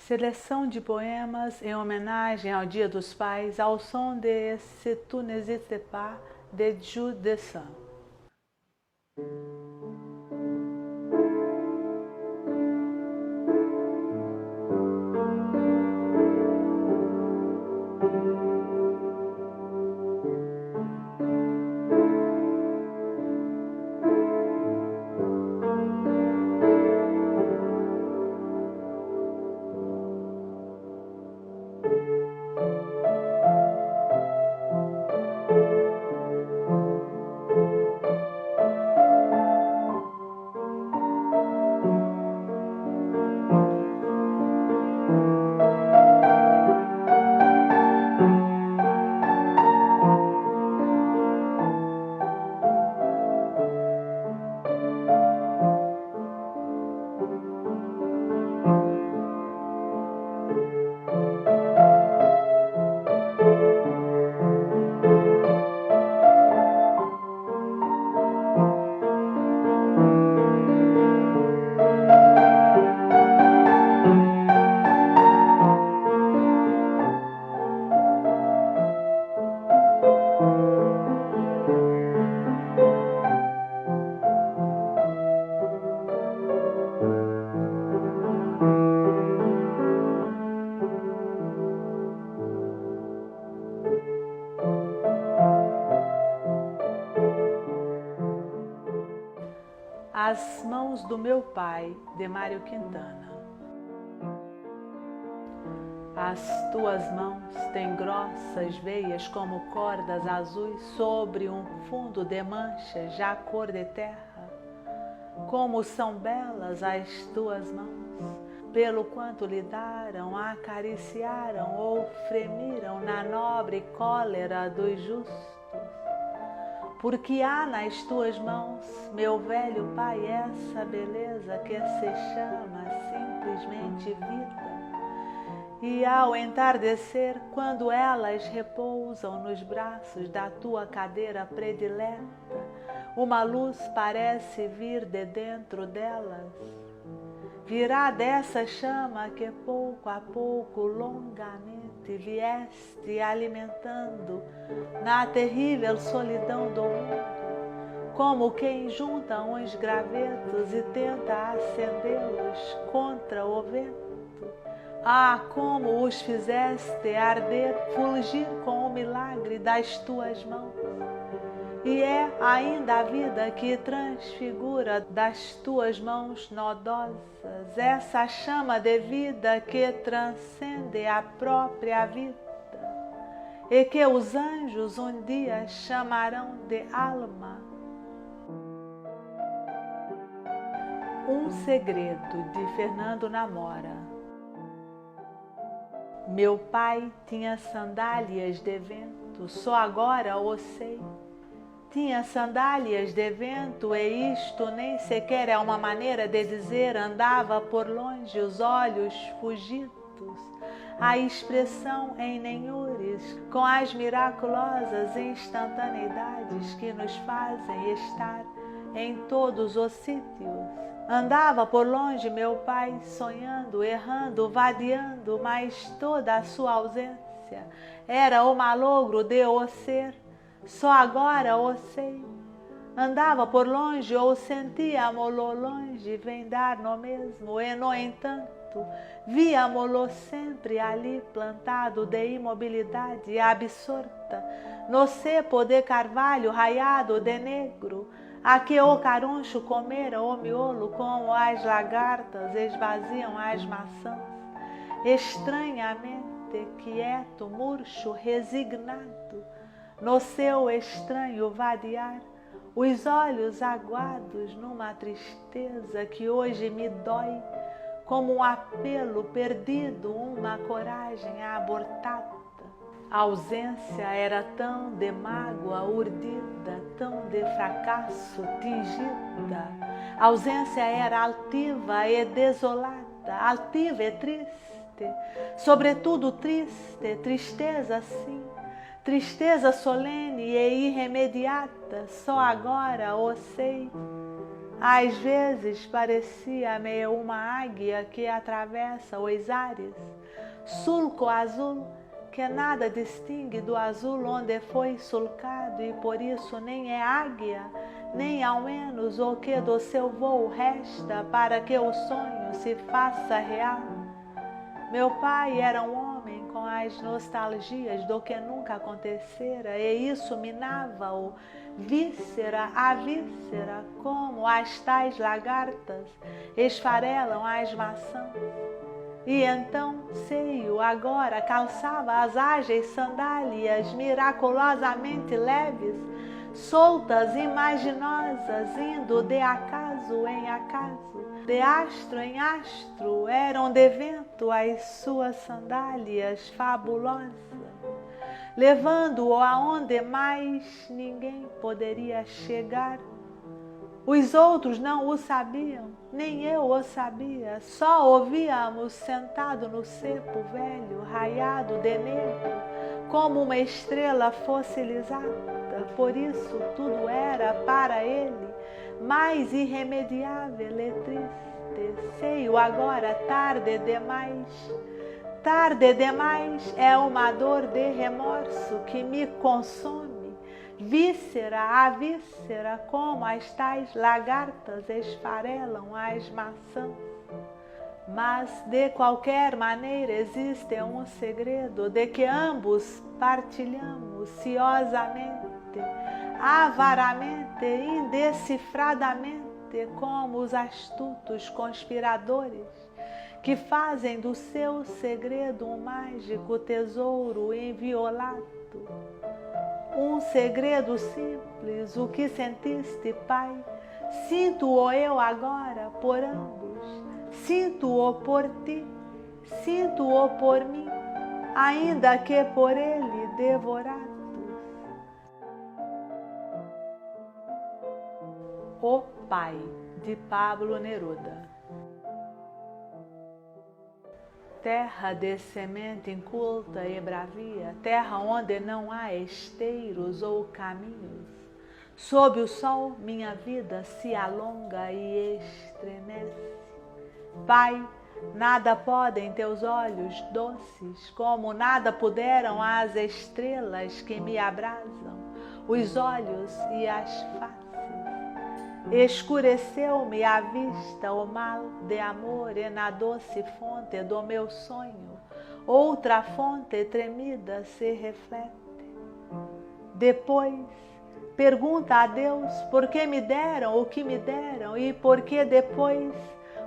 Seleção de poemas em homenagem ao Dia dos Pais ao som de Se tu n'existes pas, de Jules Dessin. As mãos do meu pai, de Mário Quintana. As tuas mãos têm grossas veias como cordas azuis sobre um fundo de manchas já cor de terra. Como são belas as tuas mãos, pelo quanto lidaram, acariciaram ou fremiram na nobre cólera dos justos. Porque há nas tuas mãos, meu velho pai, essa beleza que se chama simplesmente vida. E ao entardecer, quando elas repousam nos braços da tua cadeira predileta, uma luz parece vir de dentro delas. Virá dessa chama que pouco a pouco, longamente, vieste alimentando na terrível solidão do mundo, como quem junta uns gravetos e tenta acendê-los contra o vento. Ah, como os fizeste arder, fulgir com o milagre das tuas mãos. E é ainda a vida que transfigura das tuas mãos nodosas, essa chama de vida que transcende a própria vida, e que os anjos um dia chamarão de alma. Um segredo, de Fernando Namora. Meu pai tinha sandálias de vento, só agora o sei. Tinha sandálias de vento e isto nem sequer é uma maneira de dizer, andava por longe os olhos fugidos, a expressão em nenhures, com as miraculosas instantaneidades que nos fazem estar em todos os sítios. Andava por longe meu pai, sonhando, errando, vadeando, mas toda a sua ausência era o malogro de o ser. Só agora o sei. Andava por longe ou sentíamo-lo longe, vem dar no mesmo, e no entanto, víamo-lo sempre ali plantado de imobilidade absorta, no cepo de carvalho raiado de negro, a que o caruncho comera o miolo como as lagartas esvaziam as maçãs, estranhamente quieto, murcho, resignado, no seu estranho vadear, os olhos aguados numa tristeza que hoje me dói, como um apelo perdido, uma coragem abortada. A ausência era tão de mágoa urdida, tão de fracasso tingida. A ausência era altiva e desolada, altiva e triste, sobretudo triste, tristeza sim. Tristeza solene e irremediata, só agora o sei. Às vezes parecia-me uma águia que atravessa os ares, sulco azul, que nada distingue do azul onde foi sulcado, e por isso nem é águia, nem ao menos o que do seu voo resta para que o sonho se faça real. Meu pai era um homem com as nostalgias do que nunca acontecera, e isso minava-o víscera a víscera, como as tais lagartas esfarelam as maçãs. E então, sei-o, agora calçava as ágeis sandálias miraculosamente leves, soltas, imaginosas, indo de acaso em acaso, de astro em astro, eram de vento as suas sandálias fabulosas, levando-o aonde mais ninguém poderia chegar. Os outros não o sabiam, nem eu o sabia, só ouvíamos sentado no cepo velho, raiado de negro, como uma estrela fossilizada. Por isso tudo era para ele mais irremediável e triste. Sei-o agora, tarde demais. Tarde demais é uma dor de remorso que me consome, víscera a víscera, como as tais lagartas esfarelam as maçãs. Mas, de qualquer maneira, existe um segredo de que ambos partilhamos ciosamente, avaramente, indecifradamente, como os astutos conspiradores, que fazem do seu segredo um mágico tesouro inviolado. Um segredo simples, o que sentiste, Pai, sinto-o eu agora por ambos, sinto-o por ti, sinto-o por mim, ainda que por ele devorados. O Pai, de Pablo Neruda. Terra de semente inculta e bravia, terra onde não há esteiros ou caminhos. Sob o sol minha vida se alonga e estremece. Pai, nada podem teus olhos doces, como nada puderam as estrelas que me abrasam, os olhos e as faces. Escureceu-me à vista o mal de amor, e na doce fonte do meu sonho outra fonte tremida se reflete. Depois pergunta a Deus por que me deram o que me deram, e por que depois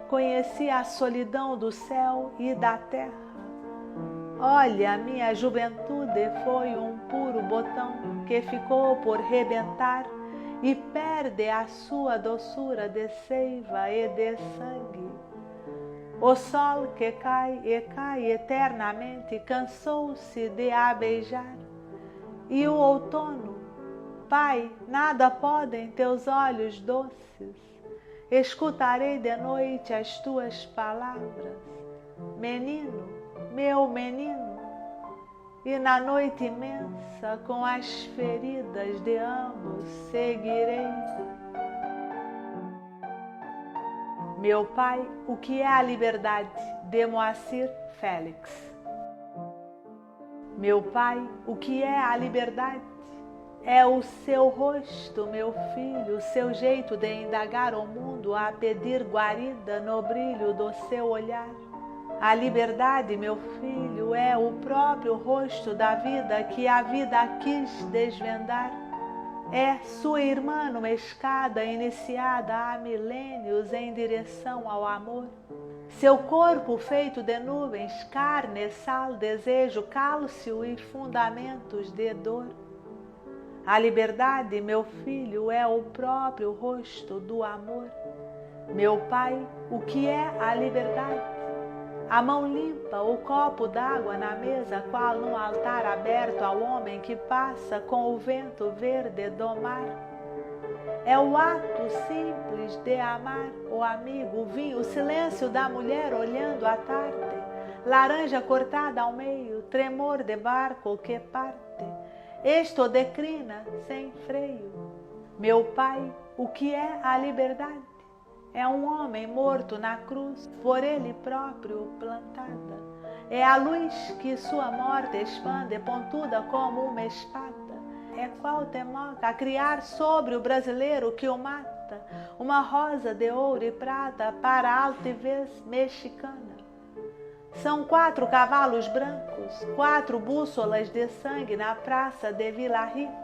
conheci a solidão do céu e da terra. Olha, minha juventude foi um puro botão que ficou por rebentar e perde a sua doçura de seiva e de sangue. O sol que cai e cai eternamente cansou-se de a beijar. E o outono, Pai, nada podem teus olhos doces. Escutarei de noite as tuas palavras. Menino, meu menino, e na noite imensa, com as feridas de ambos, seguirei. Meu Pai, o que é a liberdade? De Moacir Félix. Meu Pai, o que é a liberdade? É o seu rosto, meu filho, o seu jeito de indagar o mundo, a pedir guarida no brilho do seu olhar. A liberdade, meu filho, é o próprio rosto da vida que a vida quis desvendar. É sua irmã numa escada iniciada há milênios em direção ao amor. Seu corpo feito de nuvens, carne, sal, desejo, cálcio e fundamentos de dor. A liberdade, meu filho, é o próprio rosto do amor. Meu Pai, o que é a liberdade? A mão limpa, o copo d'água na mesa, qual num altar aberto ao homem que passa com o vento verde do mar. É o ato simples de amar o amigo, o vinho, o silêncio da mulher olhando a tarde, laranja cortada ao meio, tremor de barco que parte. Isto declina sem freio. Meu Pai, o que é a liberdade? É um homem morto na cruz, por ele próprio plantada. É a luz que sua morte expande, pontuda como uma espada. É Cuauhtémoc a criar sobre o brasileiro que o mata, uma rosa de ouro e prata para a altivez mexicana. São 4 cavalos brancos, 4 bússolas de sangue na praça de Vila Rica.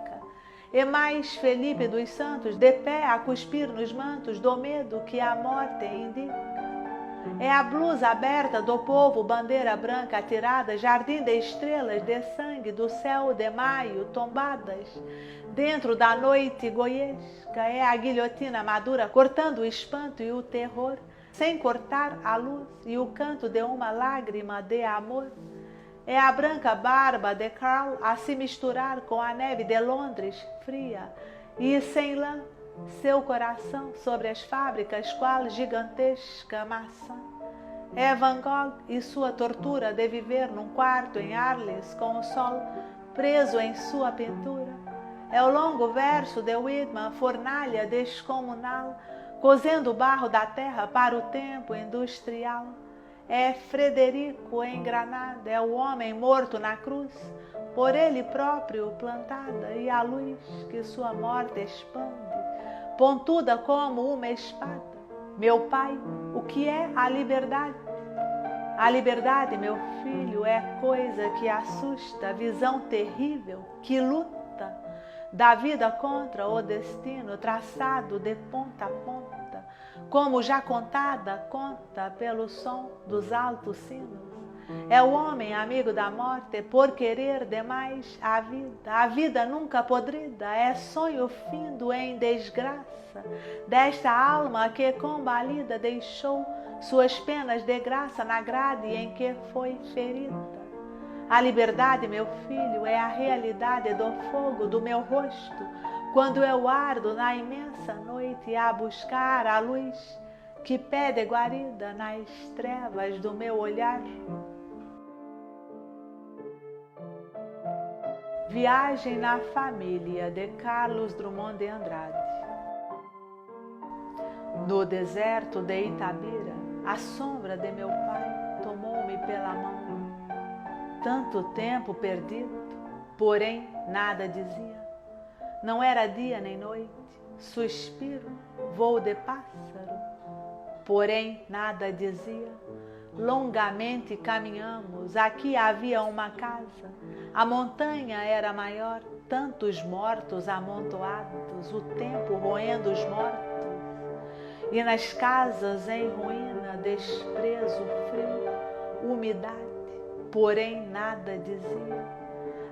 E mais Felipe dos Santos, de pé a cuspir nos mantos do medo que a morte indica. É a blusa aberta do povo, bandeira branca atirada, jardim de estrelas de sangue do céu de maio tombadas. Dentro da noite goiesca é a guilhotina madura, cortando o espanto e o terror, sem cortar a luz e o canto de uma lágrima de amor. É a branca barba de Karl a se misturar com a neve de Londres, fria e sem lã, seu coração sobre as fábricas, qual gigantesca maçã. É Van Gogh e sua tortura de viver num quarto em Arles, com o sol preso em sua pintura. É o longo verso de Whitman, fornalha descomunal, cozendo o barro da terra para o tempo industrial. É Frederico em Granada, é o homem morto na cruz, por ele próprio plantada, e a luz que sua morte expande, pontuda como uma espada. Meu pai, o que é a liberdade? A liberdade, meu filho, é coisa que assusta, visão terrível, que luta da vida contra o destino, traçado de ponta a ponta, como já contada, conta pelo som dos altos sinos. É o homem amigo da morte por querer demais a vida nunca podrida, é sonho findo em desgraça, desta alma que combalida deixou suas penas de graça na grade em que foi ferida. A liberdade, meu filho, é a realidade do fogo do meu rosto, quando eu ardo na imensa noite a buscar a luz que pede guarida nas trevas do meu olhar. Viagem na família, de Carlos Drummond de Andrade. No deserto de Itabira, a sombra de meu pai tomou-me pela mão. Tanto tempo perdido, porém nada dizia. Não era dia nem noite, suspiro, voo de pássaro, porém nada dizia. Longamente caminhamos, aqui havia uma casa, a montanha era maior, tantos mortos amontoados, o tempo roendo os mortos, e nas casas em ruína, desprezo, frio, umidade, porém nada dizia.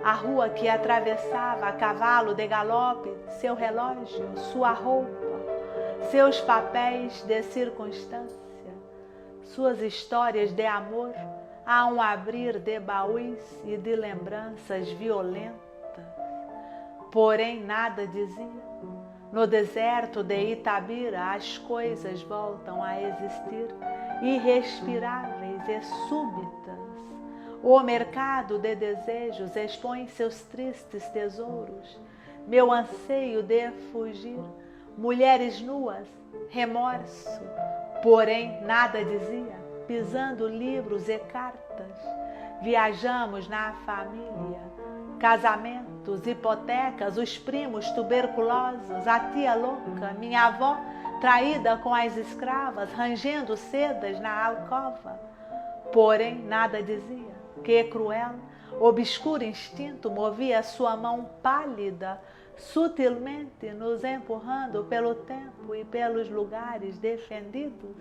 A rua que atravessava a cavalo de galope, seu relógio, sua roupa, seus papéis de circunstância, suas histórias de amor, há um abrir de baús e de lembranças violentas, porém nada dizia. No deserto de Itabira as coisas voltam a existir, irrespiráveis e súbitas. O mercado de desejos expõe seus tristes tesouros, meu anseio de fugir, mulheres nuas, remorso, porém nada dizia, pisando livros e cartas. Viajamos na família, casamentos, hipotecas, os primos tuberculosos, a tia louca, minha avó traída com as escravas, rangendo sedas na alcova, porém nada dizia. Que cruel, obscuro instinto movia sua mão pálida, sutilmente nos empurrando pelo tempo e pelos lugares defendidos.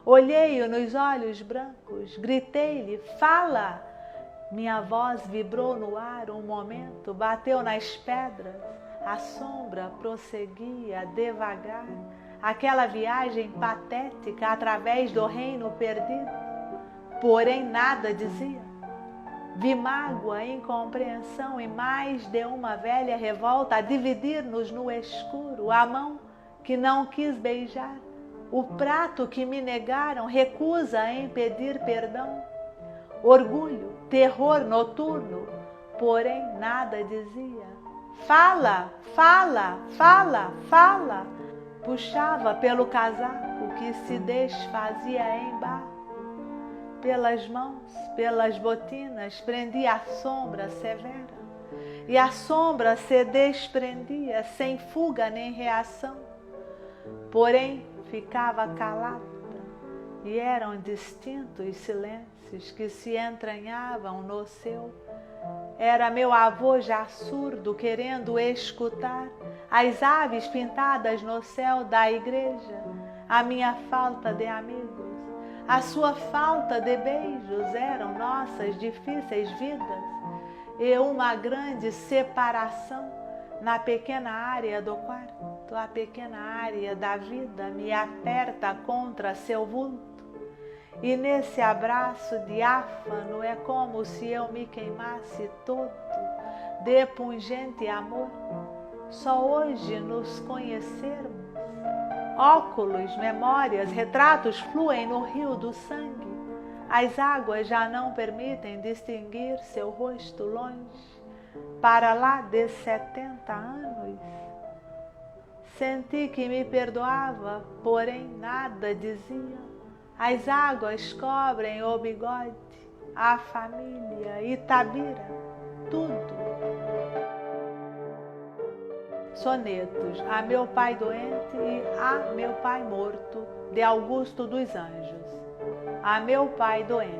Olhei-o nos olhos brancos, gritei-lhe, fala! Minha voz vibrou no ar um momento, bateu nas pedras, a sombra prosseguia devagar, aquela viagem patética através do reino perdido, porém nada dizia. Vi mágoa, incompreensão e mais de uma velha revolta a dividir-nos no escuro, a mão que não quis beijar, o prato que me negaram, recusa em pedir perdão, orgulho, terror noturno, porém nada dizia. Fala, fala, fala, fala! Puxava pelo casaco, que se desfazia em barro. Pelas mãos, pelas botinas, prendia a sombra severa, e a sombra se desprendia sem fuga nem reação. Porém, ficava calada, e eram distintos silêncios que se entranhavam no seu. Era meu avô já surdo, querendo escutar as aves pintadas no céu da igreja, a minha falta de amigos, a sua falta de beijos eram nossas difíceis vidas, e uma grande separação na pequena área do quarto, a pequena área da vida me aperta contra seu vulto. E nesse abraço diáfano é como se eu me queimasse todo de pungente amor. Só hoje nos conhecermos. Óculos, memórias, retratos fluem no rio do sangue. As águas já não permitem distinguir seu rosto longe. Para lá de 70 anos. Senti que me perdoava, porém nada dizia. As águas cobrem o bigode, a família, Itabira, tudo. Sonetos a meu pai doente e a meu pai morto, de Augusto dos Anjos. A meu pai doente.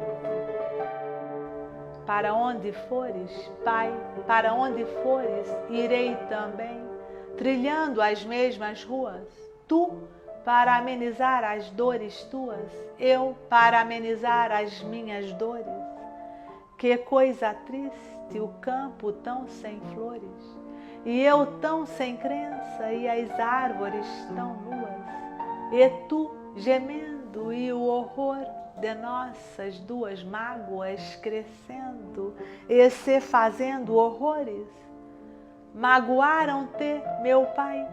Para onde fores, Pai, para onde fores, irei também, trilhando as mesmas ruas. Tu, para amenizar as dores tuas, eu para amenizar as minhas dores. Que coisa triste o campo tão sem flores, e eu tão sem crença, e as árvores tão nuas, e tu gemendo, e o horror de nossas duas mágoas crescendo e se fazendo horrores. Magoaram-te, meu pai,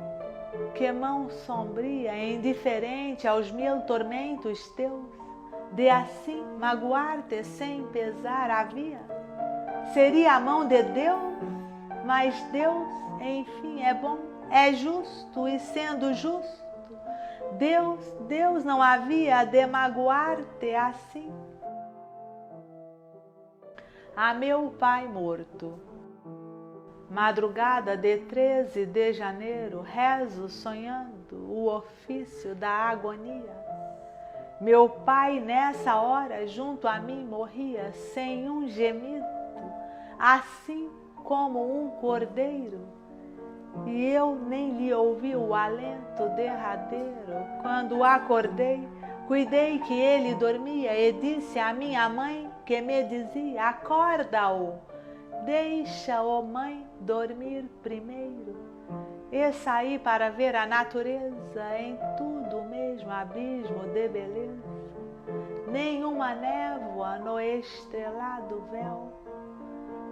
que mão sombria, indiferente aos mil tormentos teus, de assim magoar-te sem pesar havia? Seria a mão de Deus? Mas Deus, enfim, é bom, é justo, e sendo justo, Deus não havia de magoar-te assim. A meu pai morto. Madrugada de 13 de janeiro, rezo sonhando o ofício da agonia. Meu pai nessa hora junto a mim morria sem um gemido, assim como um cordeiro. E eu nem lhe ouvi o alento derradeiro. Quando acordei, cuidei que ele dormia e disse à minha mãe que me dizia: acorda-o, deixa-o, mãe, dormir primeiro. E saí para ver a natureza em tudo o mesmo abismo de beleza. Nenhuma névoa no estrelado véu,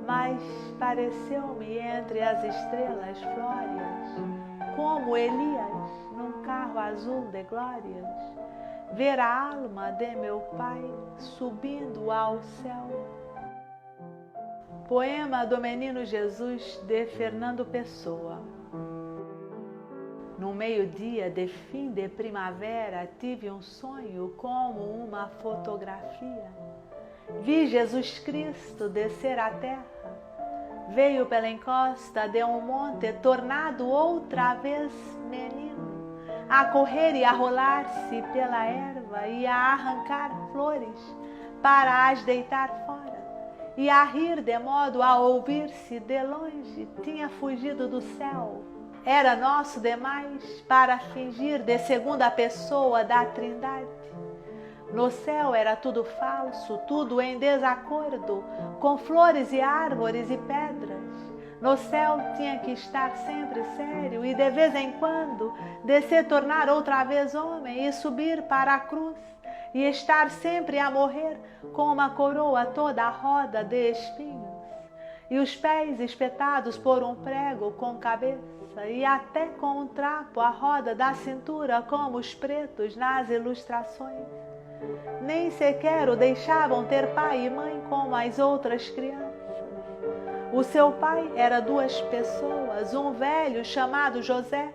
mas pareceu-me entre as estrelas flóreas, como Elias num carro azul de glórias, ver a alma de meu pai subindo ao céu. Poema do Menino Jesus, de Fernando Pessoa. No meio-dia de fim de primavera, tive um sonho como uma fotografia. Vi Jesus Cristo descer à terra. Veio pela encosta de um monte, tornado outra vez menino, a correr e a rolar-se pela erva e a arrancar flores para as deitar fora, e a rir de modo a ouvir-se de longe. Tinha fugido do céu. Era nosso demais para fingir de segunda pessoa da Trindade. No céu era tudo falso, tudo em desacordo, com flores e árvores e pedras. No céu tinha que estar sempre sério e de vez em quando de se tornar outra vez homem e subir para a cruz e estar sempre a morrer com uma coroa toda roda de espinhos e os pés espetados por um prego com cabeça e até com um trapo à roda da cintura como os pretos nas ilustrações. Nem sequer o deixavam ter pai e mãe como as outras crianças. O seu pai era duas pessoas, um velho chamado José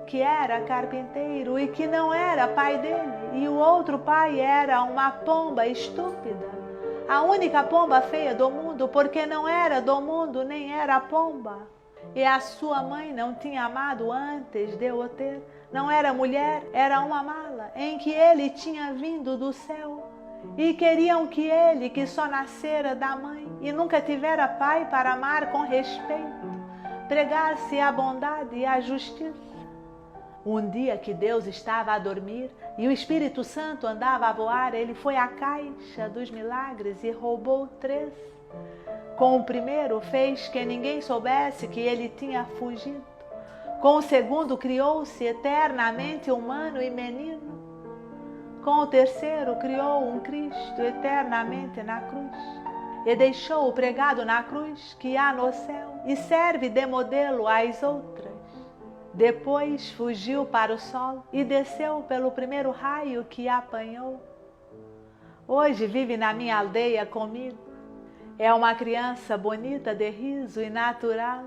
que era carpinteiro e que não era pai dele, e o outro pai era uma pomba estúpida, a única pomba feia do mundo, porque não era do mundo nem era pomba. E a sua mãe não tinha amado antes de o ter, não era mulher, era uma mala em que ele tinha vindo do céu. E queriam que ele, que só nascera da mãe e nunca tivera pai para amar com respeito, pregasse a bondade e a justiça. Um dia que Deus estava a dormir e o Espírito Santo andava a voar, ele foi à caixa dos milagres e roubou 3. Com o primeiro fez que ninguém soubesse que ele tinha fugido. Com o segundo criou-se eternamente humano e menino. Com o terceiro criou um Cristo eternamente na cruz. E deixou-o pregado na cruz que há no céu e serve de modelo às outras. Depois fugiu para o sol e desceu pelo primeiro raio que apanhou. Hoje vive na minha aldeia comigo. É uma criança bonita de riso e natural.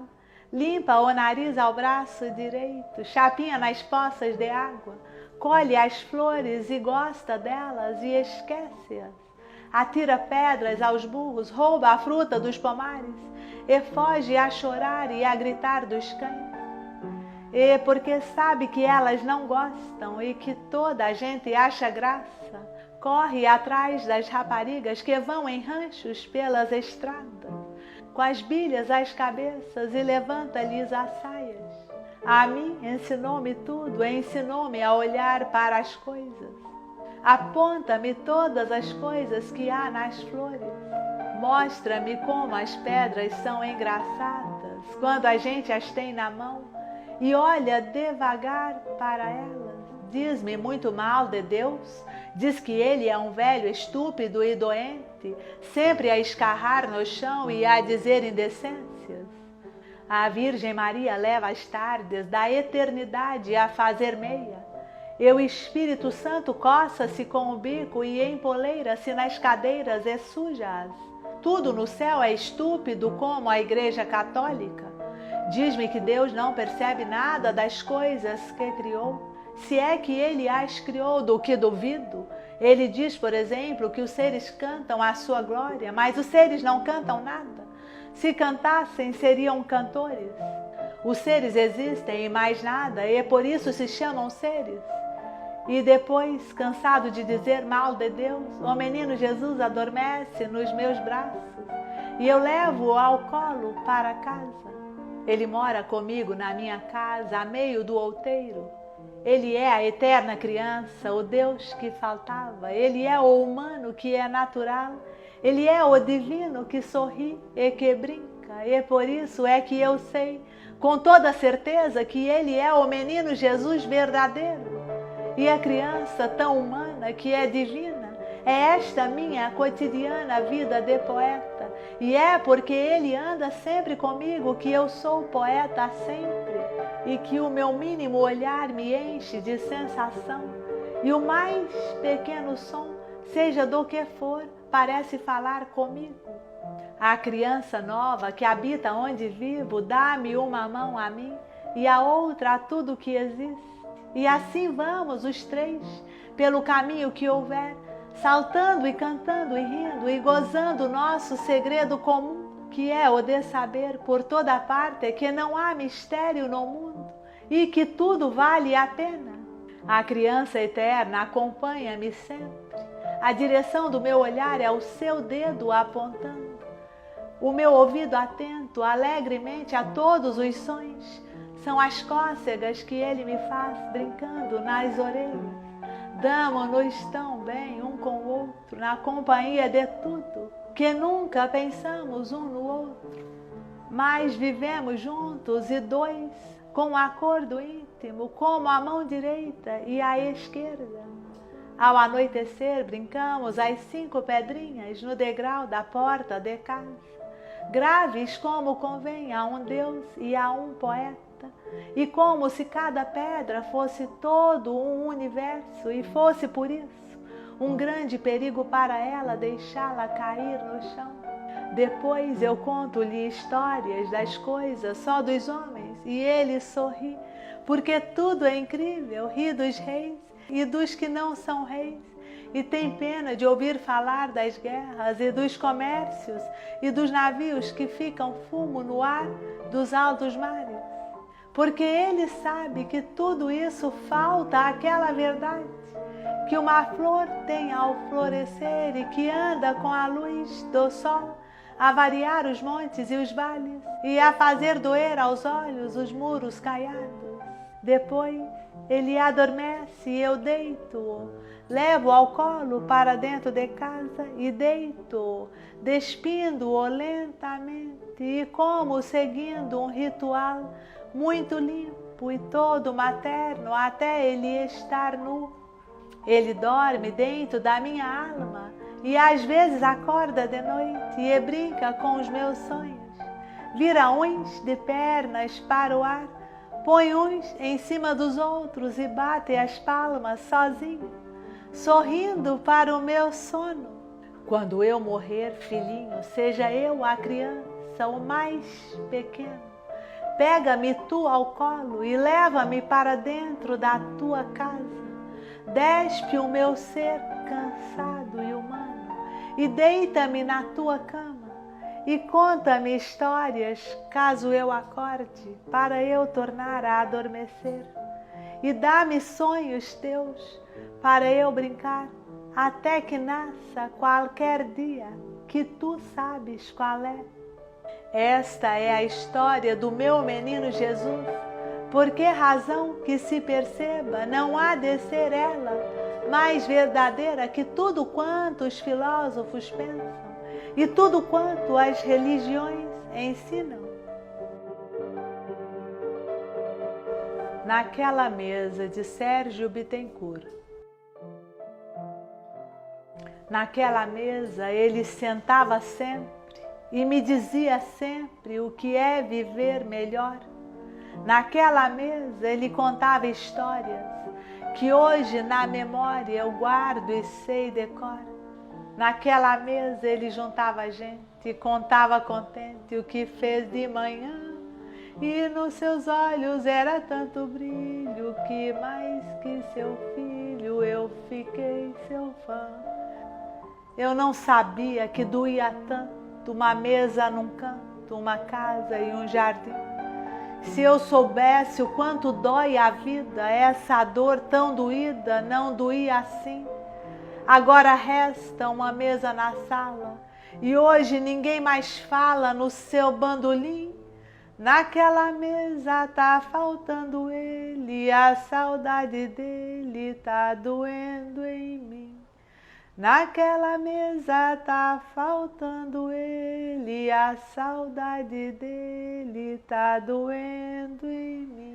Limpa o nariz ao braço direito, chapinha nas poças de água, colhe as flores e gosta delas e esquece-as. Atira pedras aos burros, rouba a fruta dos pomares e foge a chorar e a gritar dos cães. E porque sabe que elas não gostam e que toda a gente acha graça, corre atrás das raparigas que vão em ranchos pelas estradas, com as bilhas às cabeças e levanta-lhes as saias. A mim ensinou-me tudo, ensinou-me a olhar para as coisas. Aponta-me todas as coisas que há nas flores. Mostra-me como as pedras são engraçadas quando a gente as tem na mão e olha devagar para elas. Diz-me muito mal de Deus, diz que ele é um velho estúpido e doente, sempre a escarrar no chão e a dizer indecências. A Virgem Maria leva as tardes da eternidade a fazer meia, e o Espírito Santo coça-se com o bico e empoleira-se nas cadeiras e suja-as. Tudo no céu é estúpido como a Igreja Católica. Diz-me que Deus não percebe nada das coisas que criou, se é que ele as criou, do que duvido. Ele diz, por exemplo, que os seres cantam a sua glória, mas os seres não cantam nada. Se cantassem, seriam cantores. Os seres existem e mais nada, e por isso se chamam seres. E depois, cansado de dizer mal de Deus, o menino Jesus adormece nos meus braços e eu levo-o ao colo para casa. Ele mora comigo na minha casa, a meio do outeiro. Ele é a eterna criança, o Deus que faltava. Ele é o humano que é natural. Ele é o divino que sorri e que brinca. E por isso é que eu sei, com toda certeza, que ele é o menino Jesus verdadeiro. E a criança tão humana que é divina. É esta minha cotidiana vida de poeta. E é porque ele anda sempre comigo que eu sou poeta sempre. E que o meu mínimo olhar me enche de sensação. E o mais pequeno som, seja do que for, parece falar comigo. A criança nova que habita onde vivo dá-me uma mão a mim e a outra a tudo que existe. E assim vamos os 3 pelo caminho que houver, saltando e cantando e rindo e gozando o nosso segredo comum, que é o de saber por toda parte que não há mistério no mundo e que tudo vale a pena. A criança eterna acompanha-me sempre. A direção do meu olhar é o seu dedo apontando. O meu ouvido atento alegremente a todos os sons são as cócegas que ele me faz brincando nas orelhas. Damo-nos tão bem um com o outro, na companhia de tudo, que nunca pensamos um no outro, mas vivemos juntos e 2, com um acordo íntimo, como a mão direita e a esquerda. Ao anoitecer, brincamos as 5 pedrinhas no degrau da porta de casa, graves como convém a um Deus e a um poeta, e como se cada pedra fosse todo um universo e fosse por isso um grande perigo para ela deixá-la cair no chão. Depois eu conto-lhe histórias das coisas só dos homens e ele sorri, porque tudo é incrível, ri dos reis e dos que não são reis, e tem pena de ouvir falar das guerras e dos comércios e dos navios que ficam fumo no ar dos altos mares, porque ele sabe que tudo isso falta àquela verdade que uma flor tem ao florescer e que anda com a luz do sol a variar os montes e os vales e a fazer doer aos olhos os muros caiados. Depois ele adormece e eu deito-o, levo ao colo para dentro de casa e deito-o, despindo-o lentamente e como seguindo um ritual muito limpo e todo materno até ele estar nu. Ele dorme dentro da minha alma e às vezes acorda de noite e brinca com os meus sonhos. Vira uns de pernas para o ar, põe uns em cima dos outros e bate as palmas sozinho, sorrindo para o meu sono. Quando eu morrer, filhinho, seja eu a criança, o mais pequeno, pega-me tu ao colo e leva-me para dentro da tua casa. Despe o meu ser cansado e humano e deita-me na tua cama e conta-me histórias caso eu acorde para eu tornar a adormecer e dá-me sonhos teus para eu brincar até que nasça qualquer dia que tu sabes qual é. Esta é a história do meu menino Jesus. Por que razão que se perceba, não há de ser ela mais verdadeira que tudo quanto os filósofos pensam e tudo quanto as religiões ensinam? Naquela mesa de Sérgio Bittencourt. Naquela mesa ele sentava sempre e me dizia sempre o que é viver melhor. Naquela mesa ele contava histórias que hoje na memória eu guardo e sei decor. Naquela mesa ele juntava gente e contava contente o que fez de manhã, e nos seus olhos era tanto brilho que mais que seu filho eu fiquei seu fã. Eu não sabia que doía tanto uma mesa num canto, uma casa e um jardim. Se eu soubesse o quanto dói a vida, essa dor tão doída não doía assim. Agora resta uma mesa na sala e hoje ninguém mais fala no seu bandolim. Naquela mesa tá faltando ele, a saudade dele tá doendo em mim. Naquela mesa tá faltando ele, a saudade dele tá doendo em mim.